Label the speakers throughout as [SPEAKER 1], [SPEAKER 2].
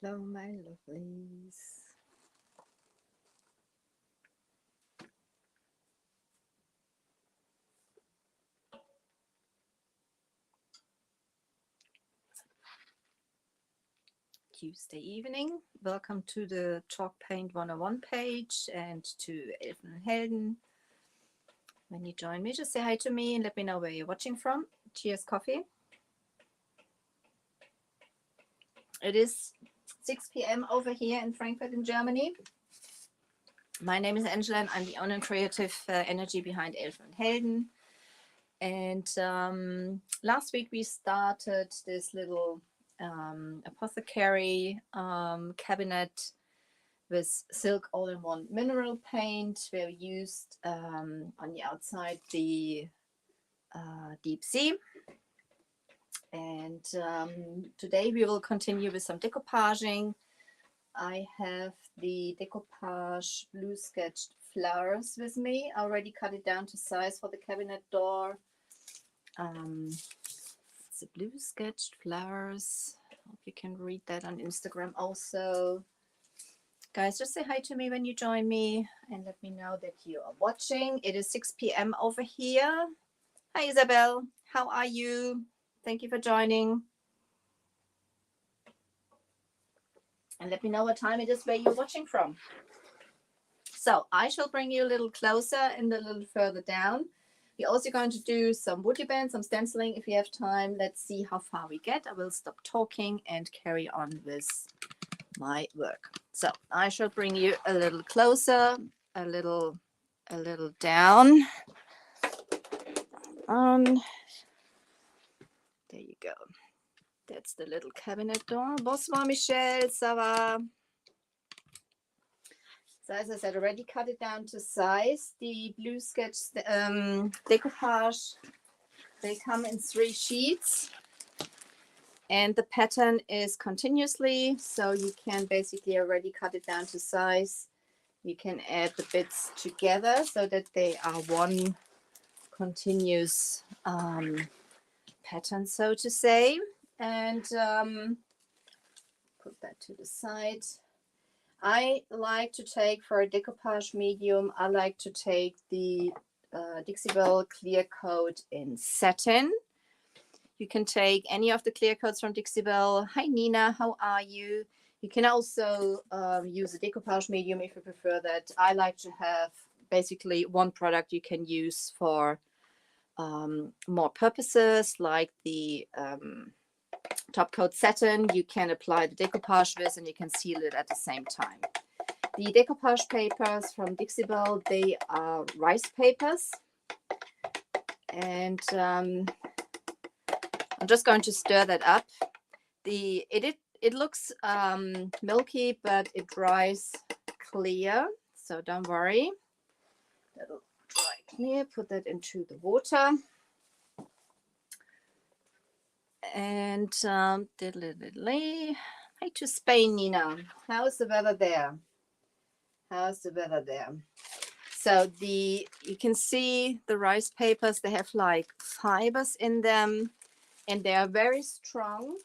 [SPEAKER 1] Hello, my lovelies. Tuesday evening. Welcome to the Chalk Paint 101 page and to Elfen and Helden. When you join me, just say hi to me and let me know where you're watching from. Cheers, coffee. It is 6 p.m. over here in Frankfurt in Germany. My name is Angela and I'm the owner and creative energy behind Elfen and Helden. And last week we started this little apothecary cabinet with silk all-in-one mineral paint where we used on the outside the deep sea. And today we will continue with some decoupaging. I have the decoupage blue sketched flowers with me. I already cut it down to size for the cabinet door. It's the blue sketched flowers. Hope you can read that on Instagram also. Guys, just say hi to me when you join me and let me know that you are watching. It is 6 p.m. over here. Hi Isabel, how are you? Thank you for joining. And let me know what time it is where you're watching from. So I shall bring you a little closer and a little further down. We're also going to do some woody band, some stenciling if we have time. Let's see how far we get. I will stop talking and carry on with my work. So I shall bring you a little closer, a little down. There you go. That's the little cabinet door. Bonsoir, Michelle. Ça va? So as I said, already cut it down to size. The blue sketch decoupage, they come in 3 sheets. And the pattern is continuously, so you can basically already cut it down to size. You can add the bits together so that they are one continuous pattern, so to say. And put that to the side. I like to take, for a decoupage medium, I like to take the Dixie-Bell clear coat in satin. You can take any of the clear coats from Dixie-Bell. Hi Nina, how are you? You can also use a decoupage medium if you prefer that. I like to have basically one product you can use for more purposes, like the top coat satin. You can apply the decoupage with and you can seal it at the same time. The decoupage papers from Dixie-Bell, they are rice papers. And I'm just going to stir that up. It looks milky, but it dries clear, so don't worry. That'll dry clear. Put that into the water. And hi to Spain, Nina. How's the weather there? How's the weather there? So you can see the rice papers, they have like fibers in them. And they are very strong.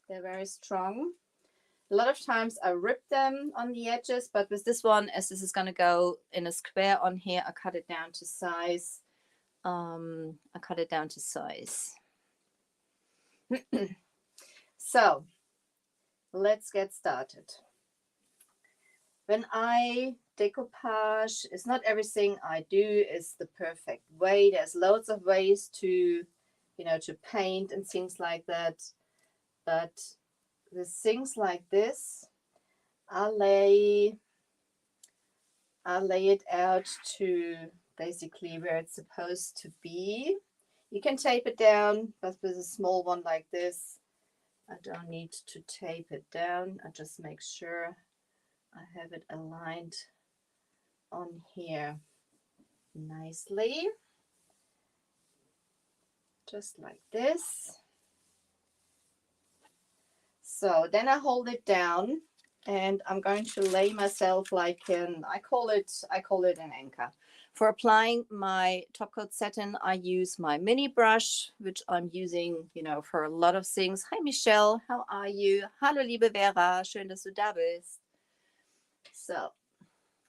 [SPEAKER 1] They're very strong. A lot of times I rip them on the edges, but with this one, as this is going to go in a square on here, I cut it down to size. So let's get started. When I decoupage, it's not everything I do is the perfect way. There's loads of ways to paint and things like that. But with things like this, I lay it out to basically where it's supposed to be. You can tape it down, but with a small one like this, I don't need to tape it down. I just make sure I have it aligned on here nicely. Just like this. So then I hold it down and I'm going to lay myself like I call it an anchor. For applying my top coat satin, I use my mini brush, which I'm using, you know, for a lot of things. Hi, Michelle, how are you? Hallo, liebe Vera, schön, dass du da bist. So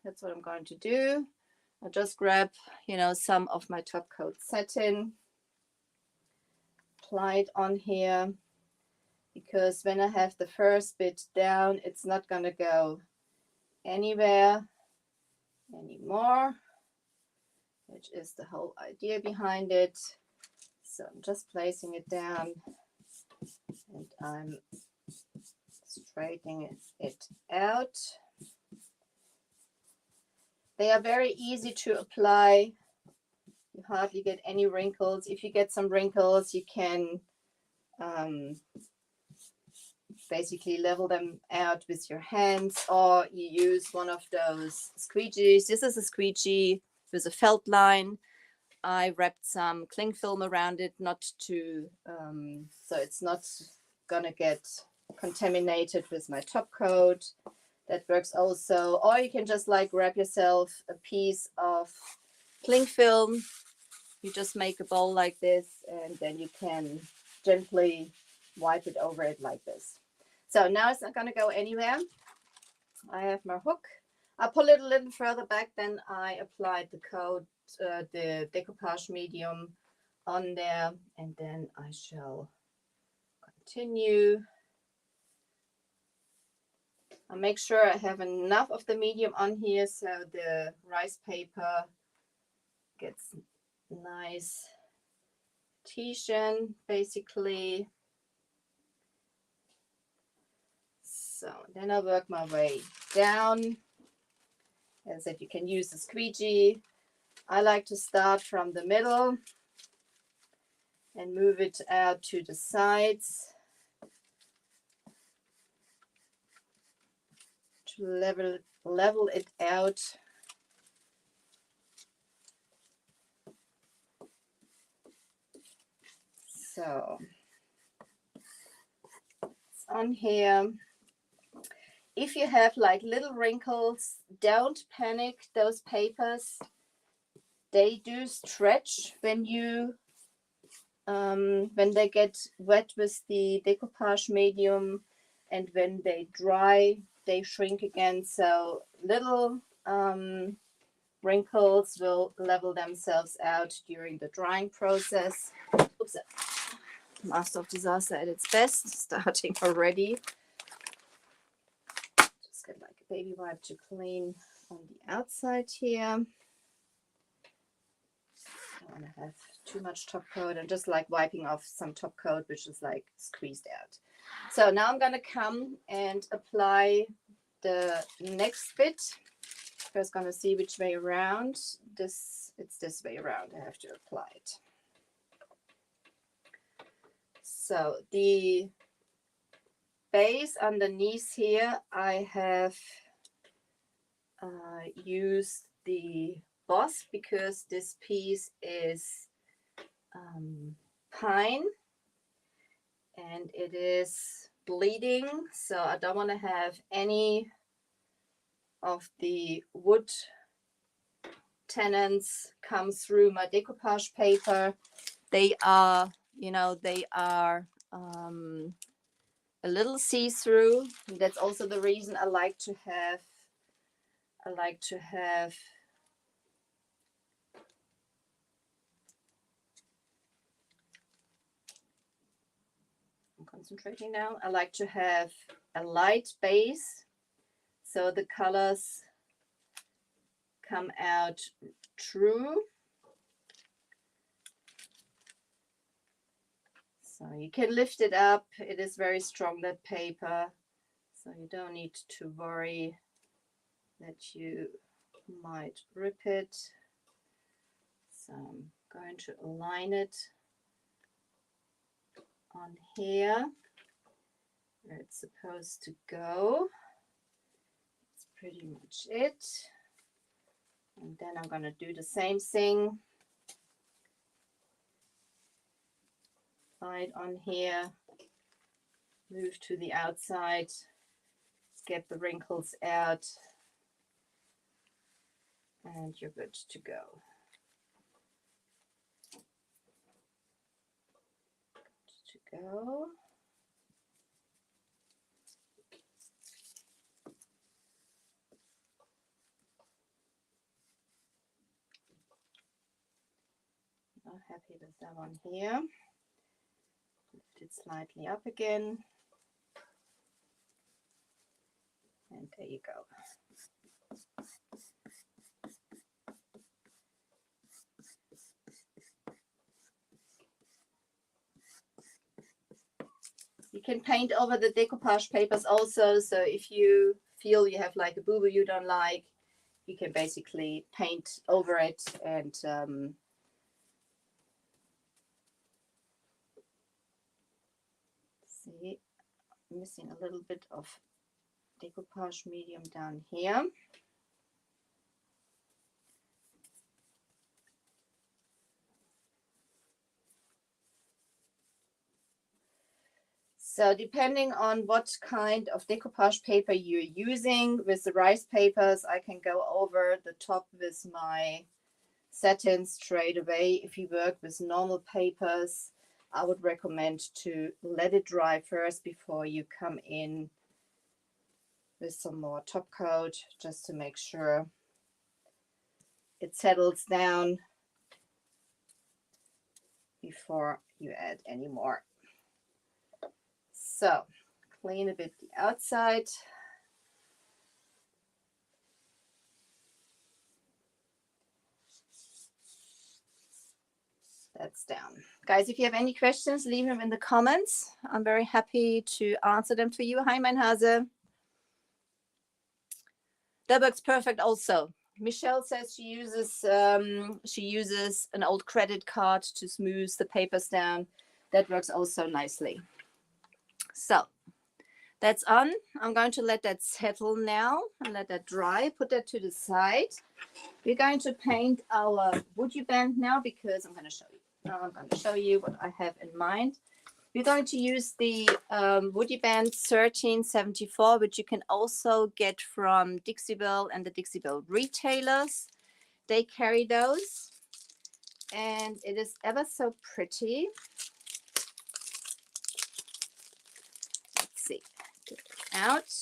[SPEAKER 1] that's what I'm going to do. I'll just grab, you know, some of my top coat satin, apply it on here, because when I have the first bit down, it's not going to go anywhere anymore, which is the whole idea behind it. So I'm just placing it down and I'm straightening it out. They are very easy to apply. You hardly get any wrinkles. If you get some wrinkles, you can basically level them out with your hands, or you use one of those squeegees. This is a squeegee with a felt line. I wrapped some cling film around it, not to, so it's not gonna get contaminated with my top coat. That works also. Or you can just like grab yourself a piece of cling film. You just make a bowl like this, and then you can gently wipe it over it like this. So now it's not gonna go anywhere. I have my hook. I pull it a little further back, then I applied the coat, the decoupage medium on there, and then I shall continue. I'll make sure I have enough of the medium on here so the rice paper gets nice adhesion, basically. So then I'll work my way down. As I said, you can use the squeegee. I like to start from the middle and move it out to the sides to level it out. So it's on here. If you have like little wrinkles, don't panic. Those papers, they do stretch when you when they get wet with the decoupage medium, and when they dry, they shrink again. So little wrinkles will level themselves out during the drying process. Oops, master of disaster at its best, starting already. Just get like a baby wipe to clean on the outside here. I don't want to have too much top coat. I'm just like wiping off some top coat which is like squeezed out. So now I'm going to come and apply the next bit. First going to see which way around. It's this way around. I have to apply it. So the base underneath here, I have used the Boss, because this piece is pine and it is bleeding, so I don't want to have any of the wood tenons come through my decoupage paper. They are, you know, they are a little see-through. That's also the reason I like to have concentrating now. I like to have a light base so the colors come out true. So you can lift it up. It is very strong, that paper, so you don't need to worry that you might rip it. So I'm going to align it on here where it's supposed to go. That's pretty much it. And then I'm going to do the same thing. Slide on here, move to the outside, get the wrinkles out, and you're good to go. Good to go. Not happy with that one here. Lift it slightly up again. And there you go. You can paint over the decoupage papers also. So if you feel you have like a boo-boo you don't like, you can basically paint over it and see, I'm missing a little bit of decoupage medium down here. So depending on what kind of decoupage paper you're using, with the rice papers, I can go over the top with my satin straight away. If you work with normal papers, I would recommend to let it dry first before you come in with some more top coat, just to make sure it settles down before you add any more. So clean a bit the outside. That's down. Guys, if you have any questions, leave them in the comments. I'm very happy to answer them for you. Hi, mein Hase. That works perfect also. Michelle says she uses an old credit card to smooth the papers down. That works also nicely. So that's on. I'm going to let that settle now and let that dry. Put that to the side. We're going to paint our woody band now because I'm going to show you. I'm going to show you what I have in mind. We're going to use the woody band 1374, which you can also get from Dixie-Belle and the Dixie-Belle retailers. They carry those, and it is ever so pretty. Let's see, get it out.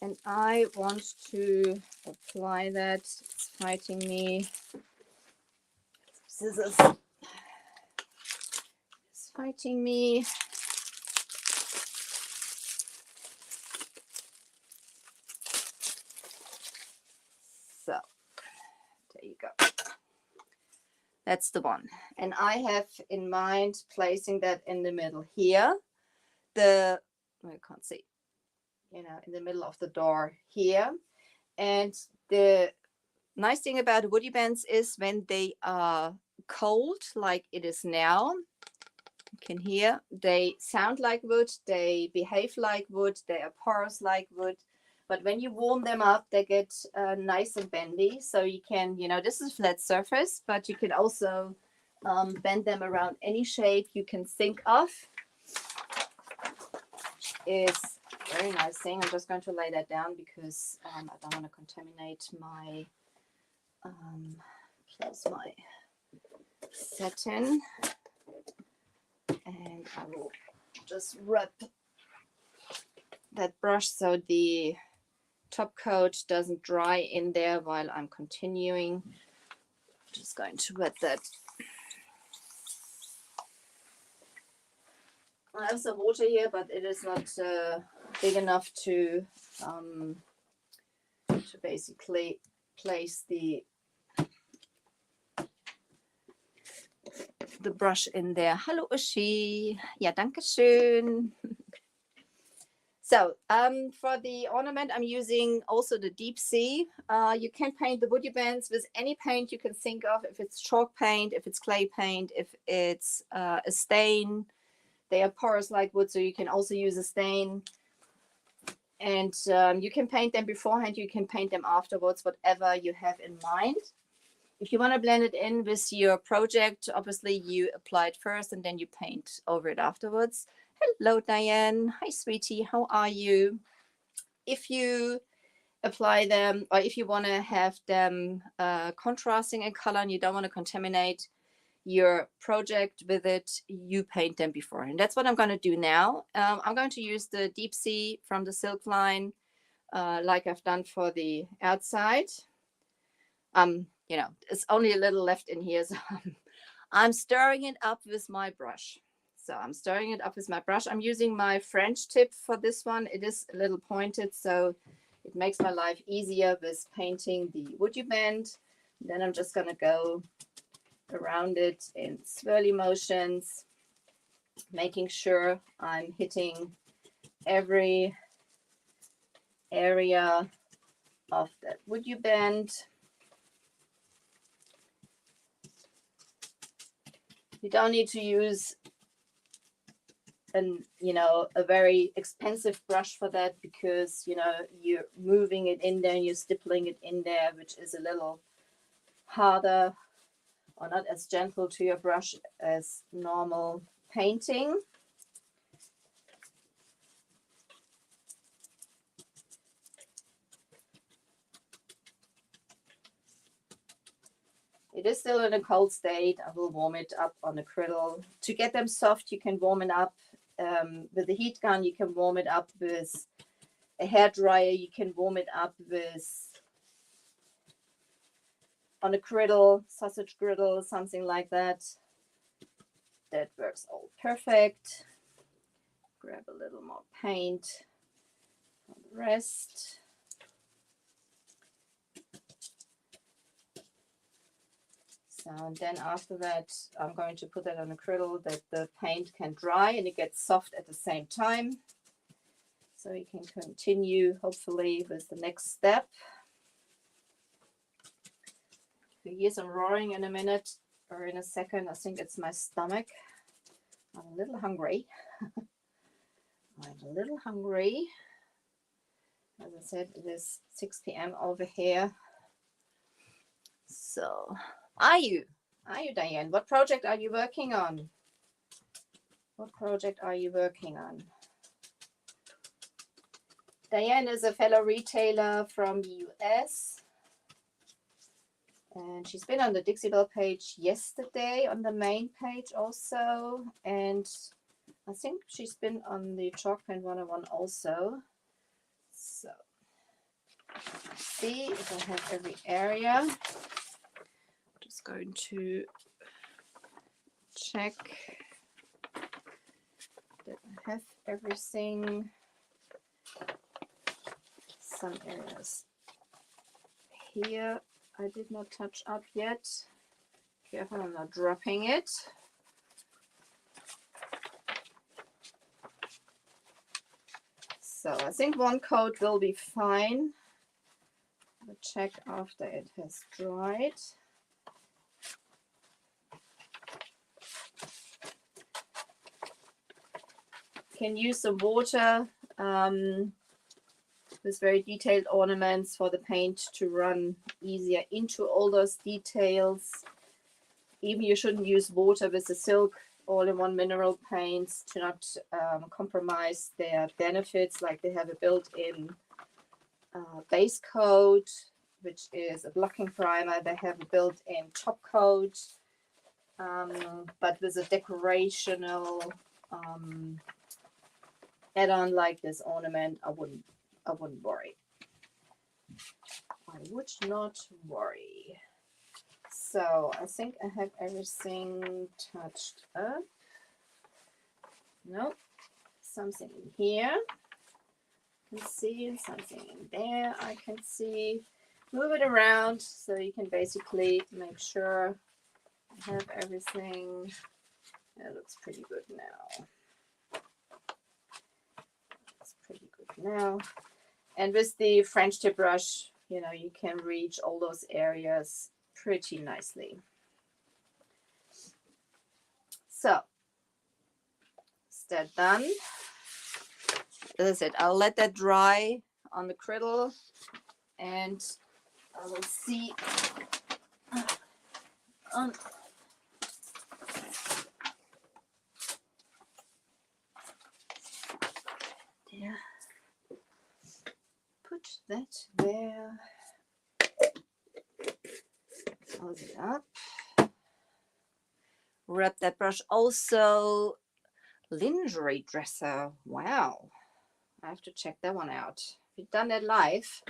[SPEAKER 1] And I want to apply that. It's fighting me. Scissors. It's fighting me. So there you go. That's the one. And I have in mind placing that in the middle here. I can't see. You know, in the middle of the door here. And the nice thing about woody bands is when they are cold, like it is now, you can hear, they sound like wood, they behave like wood, they are porous like wood. But when you warm them up, they get nice and bendy. So you can, you know, this is a flat surface, but you can also bend them around any shape you can think of. Is very nice thing. I'm just going to lay that down because I don't want to contaminate my close my satin, and I will just rub that brush so the top coat doesn't dry in there while I'm continuing. I'm just going to wet that. I have some water here, but it is not big enough to basically place the brush in there. Hallo Uschi. Ja, danke schön. So for the ornament, I'm using also the deep sea. You can paint the woody bands with any paint you can think of. If it's chalk paint, if it's clay paint, if it's a stain. They are porous like wood, so you can also use a stain. And you can paint them beforehand, you can paint them afterwards, whatever you have in mind. If you want to blend it in with your project, obviously you apply it first and then you paint over it afterwards. Hello, Diane. Hi, sweetie. How are you? If you apply them, or if you want to have them contrasting in color and you don't want to contaminate your project with it, you paint them before. And that's what I'm going to do now. I'm going to use the Deep Sea from the Silk line, like I've done for the outside. You know, it's only a little left in here, so I'm stirring it up with my brush. So I'm stirring it up with my brush. I'm using my French tip for this one. It is a little pointed, so it makes my life easier with painting the wood you bend. Then I'm just going to go around it in swirly motions, making sure I'm hitting every area of that wood you bend. You don't need to use a very expensive brush for that, because you're moving it in there, you're stippling it in there, which is a little harder or not as gentle to your brush as normal painting. It is still in a cold state. I will warm it up on a griddle. To get them soft, you can warm it up with a heat gun. You can warm it up with a hairdryer. You can warm it up with on a griddle, sausage griddle, something like that. That works all perfect. Grab a little more paint for the rest. So, and then after that, I'm going to put that on a griddle that the paint can dry and it gets soft at the same time. So you can continue, hopefully, with the next step. You hear some roaring in a minute or in a second. I think it's my stomach. I'm a little hungry. I'm a little hungry. As I said, it is 6 p.m. over here. So, are you, Diane? What project are you working on? What project are you working on? Diane is a fellow retailer from the US. And she's been on the Dixie Belle page yesterday, on the main page also. And I think she's been on the Chalk Paint 101 also. So, see if I have every area. Just going to check that I have everything. Some areas here I did not touch up yet. Careful, I'm not dropping it. So I think one coat will be fine. I'll check after it has dried. Can use some water with very detailed ornaments for the paint to run easier into all those details. Even you shouldn't use water with the silk all-in-one mineral paints to not compromise their benefits, like they have a built-in base coat, which is a blocking primer. They have a built-in top coat, but with a decorational add-on like this ornament, I wouldn't worry. I would not worry. So I think I have everything touched up. Nope. Something in here. I can see something in there. I can see. Move it around so you can basically make sure I have everything. It looks pretty good now. It's pretty good now. And with the French tip brush, you can reach all those areas pretty nicely. So, is that done? As I said, I'll let that dry on the griddle and I will see put that there. Close it up. Wrap that brush. Also, lingerie dresser. Wow. I have to check that one out. We've done that live.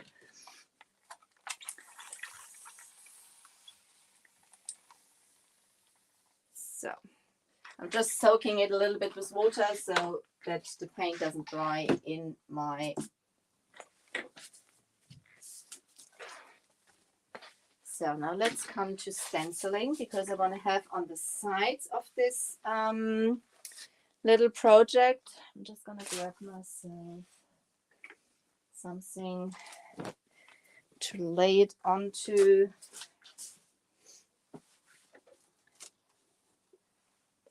[SPEAKER 1] So I'm just soaking it a little bit with water so that the paint doesn't dry in my. So now let's come to stenciling, because I want to have on the sides of this little project. I'm just going to grab myself something to lay it onto.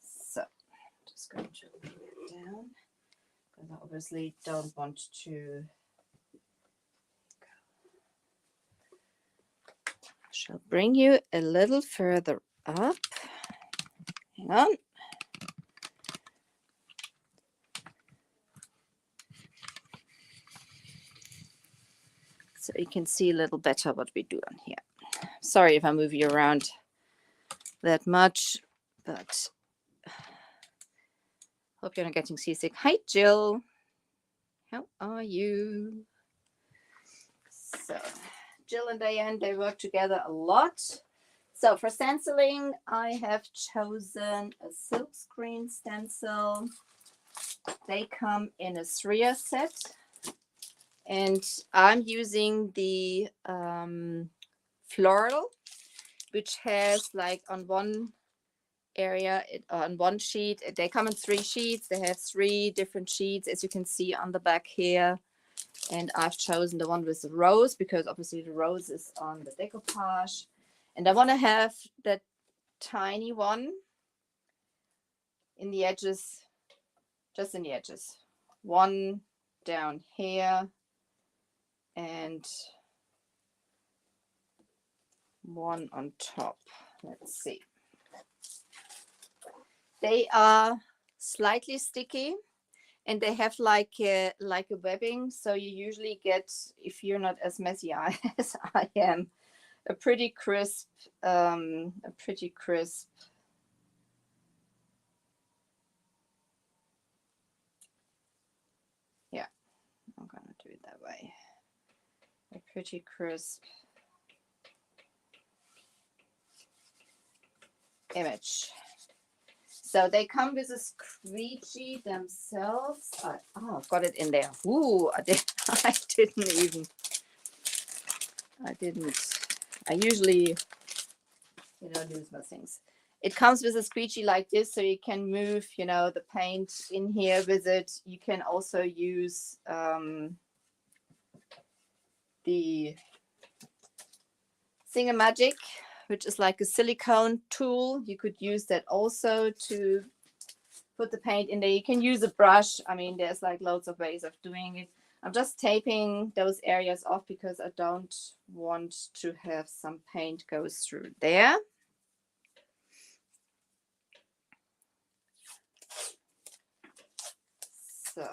[SPEAKER 1] So I'm just going to lay it down, because I obviously don't want to. I shall bring you a little further up. Hang on. So you can see a little better what we do on here. Sorry if I move you around that much, but hope you're not getting seasick. Hi, Jill. How are you? So Jill and Diane, they work together a lot. So for stenciling, I have chosen a silkscreen stencil. They come in a 3 set. And I'm using the floral, which has like on one area, on one sheet, they come in 3 sheets. They have 3 different sheets, as you can see on the back here. And I've chosen the one with the rose, because obviously the rose is on the decoupage. And I want to have that tiny one in the edges, just in the edges. One down here. And one on top. Let's see. They are slightly sticky, and they have like a webbing. So you usually get, if you're not as messy as I am, a pretty crisp. Yeah, I'm gonna do it that way. A pretty crisp image. So they come with a squeegee themselves. Oh, I've got it in there. Ooh, I usually, lose my things. It comes with a squeegee like this, so you can move, the paint in here with it. You can also use the Thingamagic, which is like a silicone tool. You could use that also to put the paint in there. You can use a brush. I mean, there's like loads of ways of doing it. I'm just taping those areas off because I don't want to have some paint go through there. So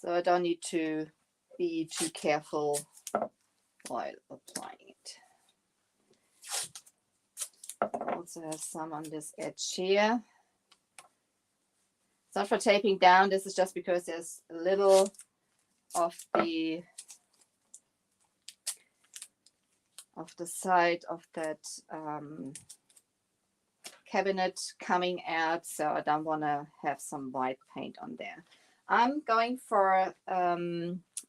[SPEAKER 1] I don't need to be too careful while applying it. Also have some on this edge here. It's not for taping down. This is just because there's a little of the side of that cabinet coming out, so I don't want to have some white paint on there. I'm going for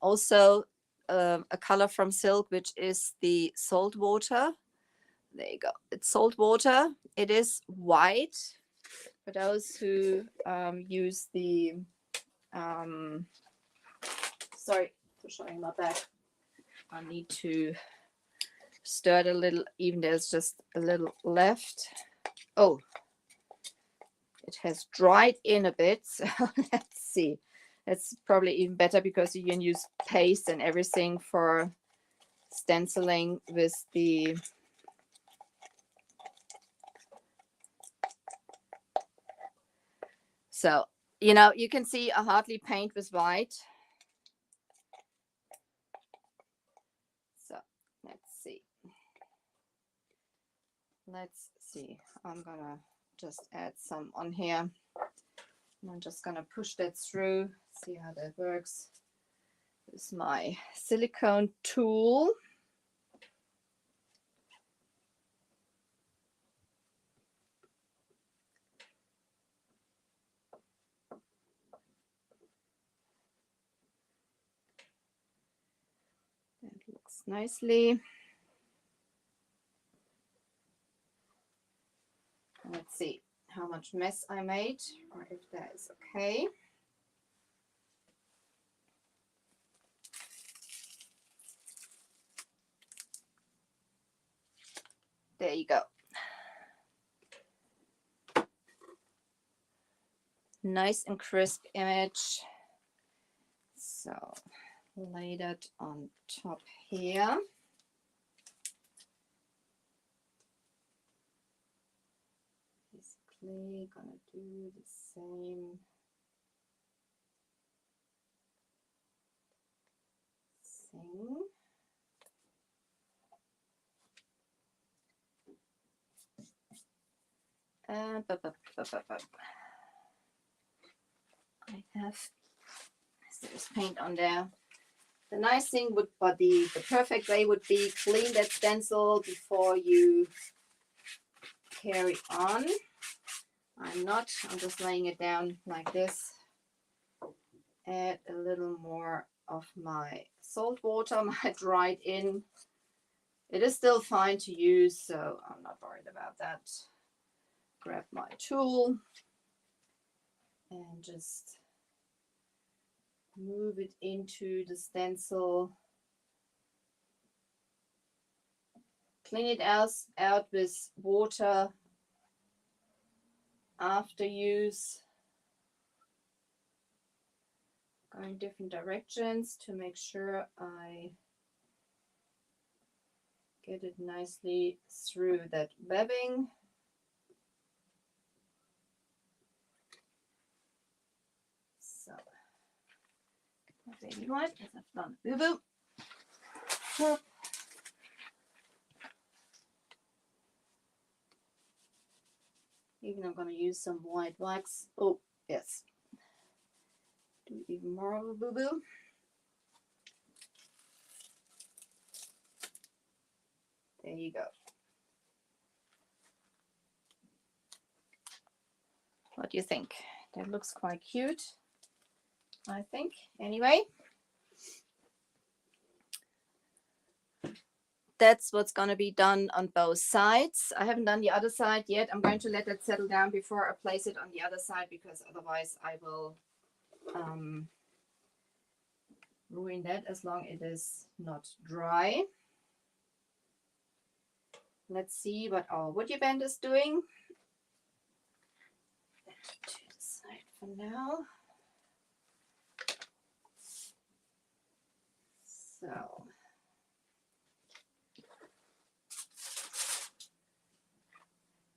[SPEAKER 1] also a color from silk, which is the salt water. There you go. It's salt water. It is white. For those who use the sorry for showing my back. I need to stir it a little. Even there's just a little left. Oh, it has dried in a bit. So let's see. It's probably even better because you can use paste and everything for stenciling with the so You know, you can see I hardly paint with white. So let's see. Let's see. I'm gonna just add some on here. And I'm just gonna push that through, see how that works. This is my silicone tool. That looks nicely. Let's see how much mess I made, or if that is okay. There you go. Nice and crisp image. So lay that on top here. Basically gonna do the same thing. I have, there's paint on there. The nice thing would, but the perfect way would be clean that stencil before you carry on. I'm not, I'm just laying it down like this. Add a little more of my salt water, my dried in. It is still fine to use, so I'm not worried about that. Grab my tool and just move it into the stencil. Clean it out with water after use. Go in different directions to make sure I get it nicely through that webbing. So, my baby wipe, as I've done boo-boo. Even I'm going to use some white wax. Oh, yes. Do even more of a boo-boo. There you go. What do you think? That looks quite cute, I think. Anyway, that's what's going to be done on both sides. I haven't done the other side yet. I'm going to let that settle down before I place it on the other side, because otherwise I will ruin that as long as it is not dry. Let's see what our woody band is doing. To the side for now. So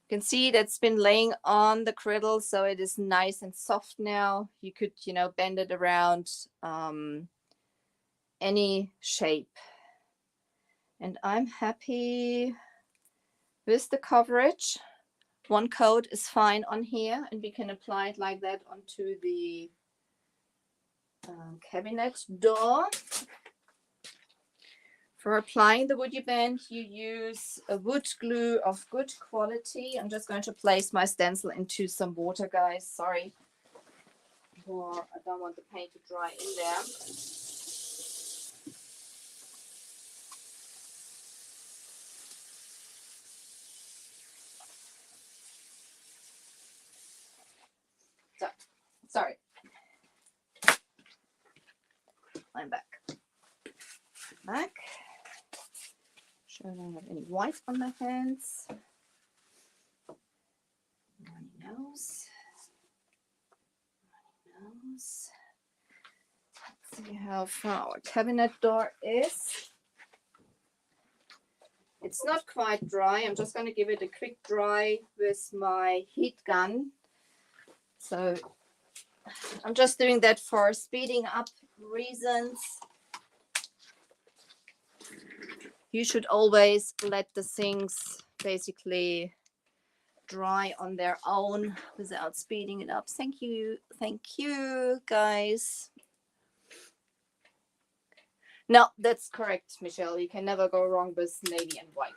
[SPEAKER 1] you can see that's been laying on the griddle, so it is nice and soft now. You could, you know, bend it around any shape. And I'm happy with the coverage. One coat is fine on here, and we can apply it like that onto the cabinet door. For applying the woody band, you use a wood glue of good quality. I'm just going to place my stencil into some water, guys. Sorry. Or I don't want the paint to dry in there. So, sorry. I'm back. Back. Sure I don't have any white on my hands. Runny nose. Runny nose. Let's see how far our cabinet door is. It's not quite dry. I'm just going to give it a quick dry with my heat gun. So I'm just doing that for speeding up reasons. You should always let the things basically dry on their own without speeding it up. Thank you, guys. No, that's correct, Michelle. You can never go wrong with navy and white.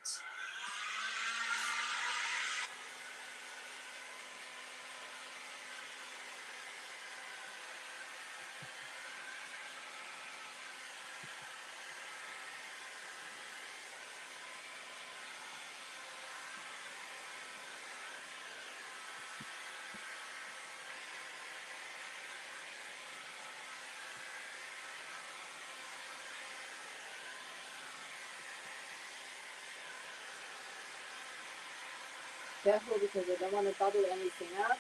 [SPEAKER 1] Careful, because I don't want to bubble anything up.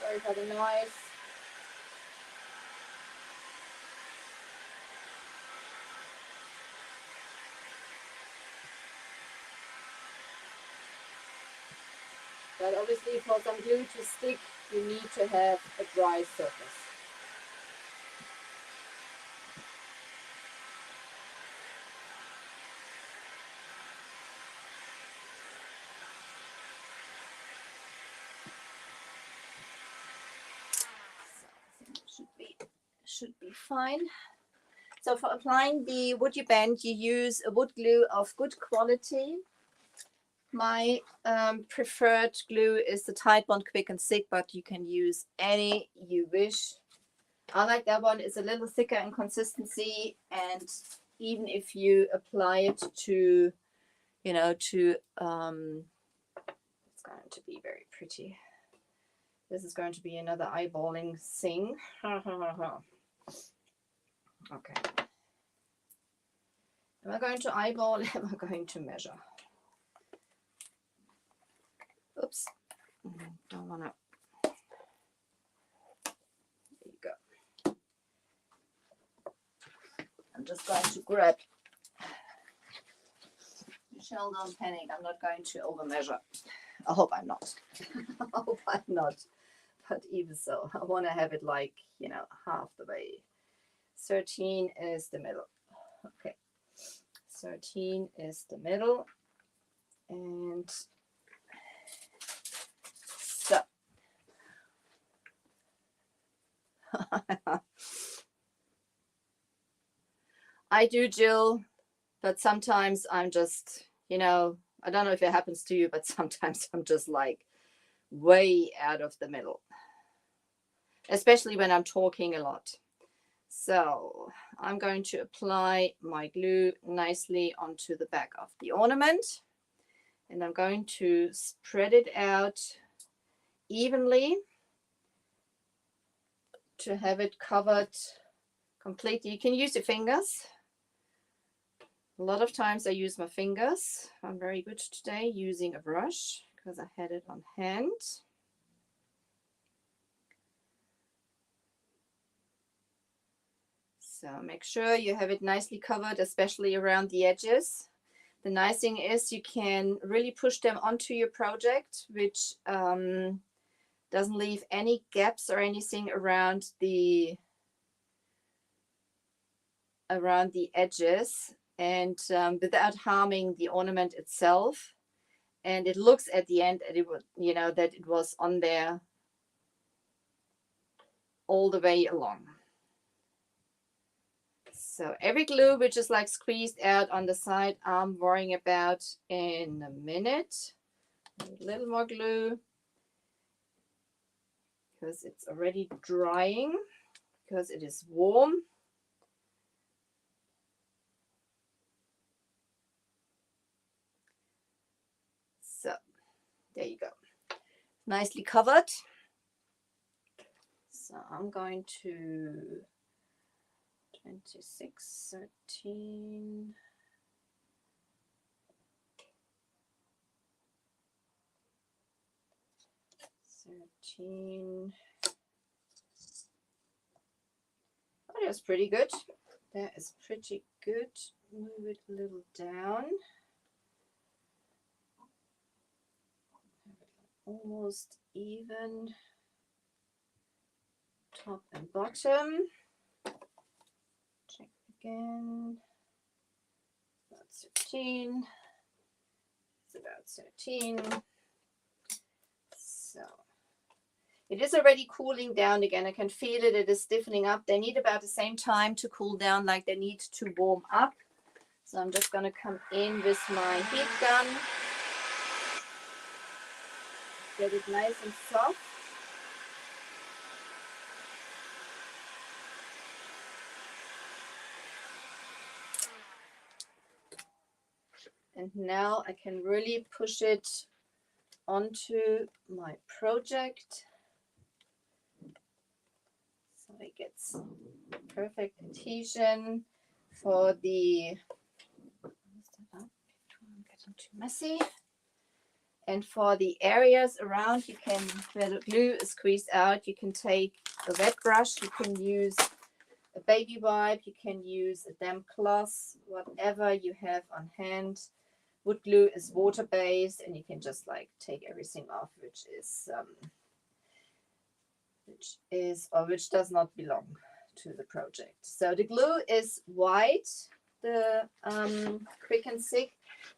[SPEAKER 1] Sorry for the noise. But obviously for some glue to stick, you need to have a dry surface. So I think it should be fine. So for applying the woody band, you use a wood glue of good quality. My preferred glue is the Tide Bond Quick and Stick, but you can use any you wish. I like that one. It's a little thicker in consistency, and even if you apply it to, you know, to it's going to be very pretty. This is going to be another eyeballing thing. Okay. Am I going to eyeball? Am I going to measure? Oops. Don't want to. There you go. I'm just going to grab. Michelle, don't panic. I'm not going to over measure. I hope I'm not. I hope I'm not. But even so, I want to have it like, you know, half the way. 13 is the middle. Okay. 13 is the middle. And so. I do, Jill, but sometimes I'm just, you know, I don't know if it happens to you, but sometimes I'm just like way out of the middle, especially when I'm talking a lot. So I'm going to apply my glue nicely onto the back of the ornament, and I'm going to spread it out evenly to have it covered completely. You can use your fingers. A lot of times I use my fingers. I'm very good today using a brush because I had it on hand. So make sure you have it nicely covered, especially around the edges. The nice thing is you can really push them onto your project, which doesn't leave any gaps or anything around the edges, and without harming the ornament itself. And it looks at the end, and it would, you know, that it was on there all the way along. So every glue which is like squeezed out on the side, I'm worrying about in a minute. A little more glue because it's already drying, because it is warm. So there you go. Nicely covered. So I'm going to 26, 13. that's pretty good. That is pretty good. Move it a little down. Almost even. Top and bottom. Check again. About 13. It's about 13. So it is already cooling down again. I can feel it. It is stiffening up. They need about the same time to cool down like they need to warm up. So I'm just going to come in with my heat gun. Get it nice and soft. And now I can really push it onto my project. So it gets perfect adhesion for the, getting too messy. And for the areas around, you can, where the glue is squeezed out, you can take a wet brush, you can use a baby wipe, you can use a damp cloth, whatever you have on hand. Wood glue is water-based, and you can just like take everything off, which does not belong to the project. So the glue is white, the Quick and Sick,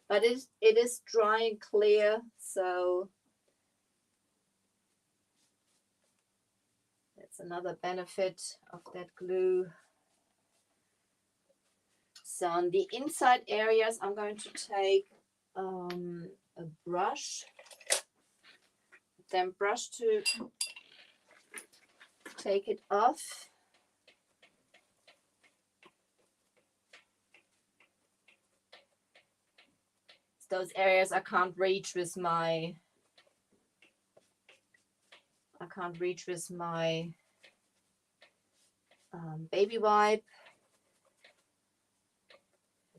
[SPEAKER 1] but it is dry and clear. So that's another benefit of that glue. So on the inside areas, I'm going to take a brush, then brush to take it off. Those areas I can't reach with my baby wipe.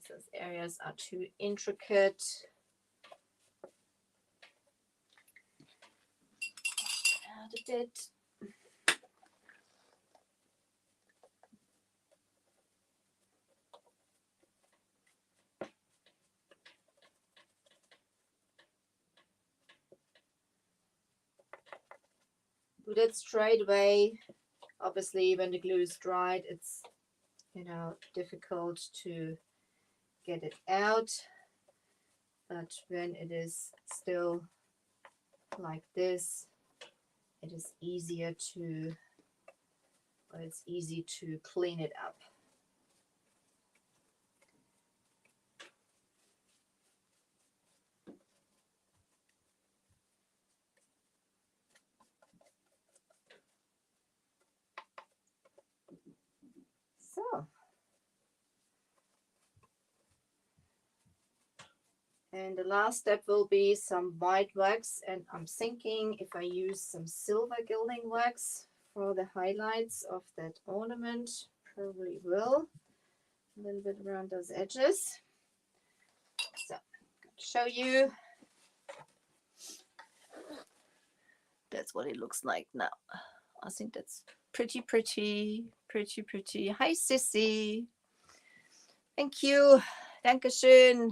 [SPEAKER 1] Those areas are too intricate. Out of it. Do that straight away. Obviously, when the glue is dried, it's difficult to get it out, but when it is still like this, it is easier to, or it's easy to clean it up. So, and the last step will be some white wax, and I'm thinking if I use some silver gilding wax for the highlights of that ornament, probably will. A little bit around those edges. So, I'm going to show you. That's what it looks like now. I think that's pretty. Hi, Sissy. Thank you. Dankeschön.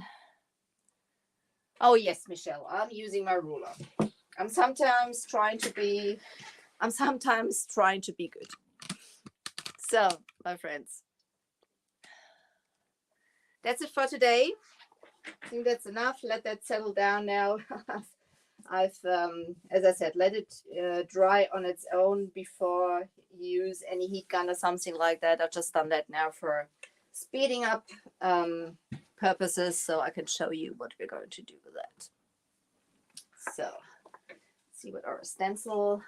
[SPEAKER 1] Oh, yes, Michelle, I'm using my ruler. I'm sometimes trying to be good. So, my friends, that's it for today. I think that's enough. Let that settle down now. I've, as I said, let it dry on its own before you use any heat gun or something like that. I've just done that now for speeding up purposes, so I can show you what we're going to do with that. So, let's see what our stencil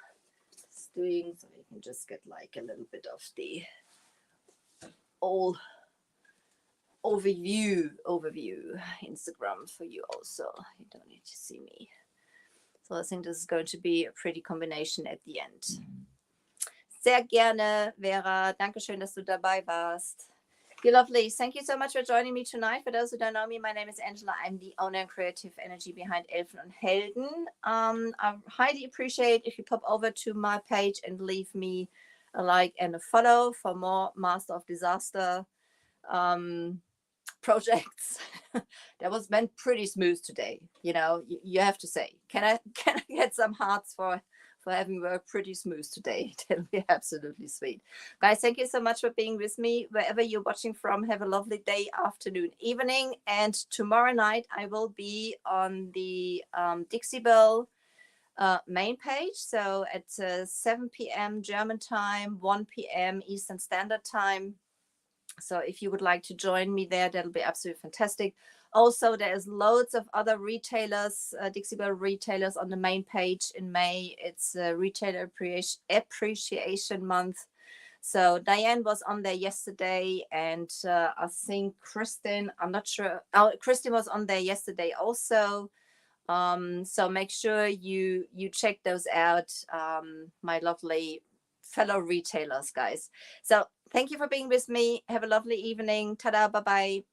[SPEAKER 1] is doing, so you can just get like a little bit of the all overview Instagram for you also. You don't need to see me. So I think this is going to be a pretty combination at the end. Sehr gerne, Vera. Dankeschön, dass du dabei warst. You lovelies, thank you so much for joining me tonight. For those who don't know me, my name is Angela. I'm the owner and creative energy behind Elfen and Helden. I highly appreciate if you pop over to my page and leave me a like and a follow for more Master of Disaster projects. That was went pretty smooth today. You know, you have to say, can I get some hearts for having worked pretty smooth today? That'll be absolutely sweet. Guys, thank you so much for being with me. Wherever you're watching from, have a lovely day, afternoon, evening. And tomorrow night, I will be on the Dixie-Bell main page. So at 7 p.m. German time, 1 p.m. Eastern Standard Time. So if you would like to join me there, that'll be absolutely fantastic. Also, there's loads of other retailers, Dixie-Bell retailers on the main page in May. It's Retailer Appreciation Month. So Diane was on there yesterday, and I think Kristen, I'm not sure. Oh, Kristen was on there yesterday also. So make sure you check those out, my lovely fellow retailers, guys. So thank you for being with me. Have a lovely evening. Ta-da, bye-bye.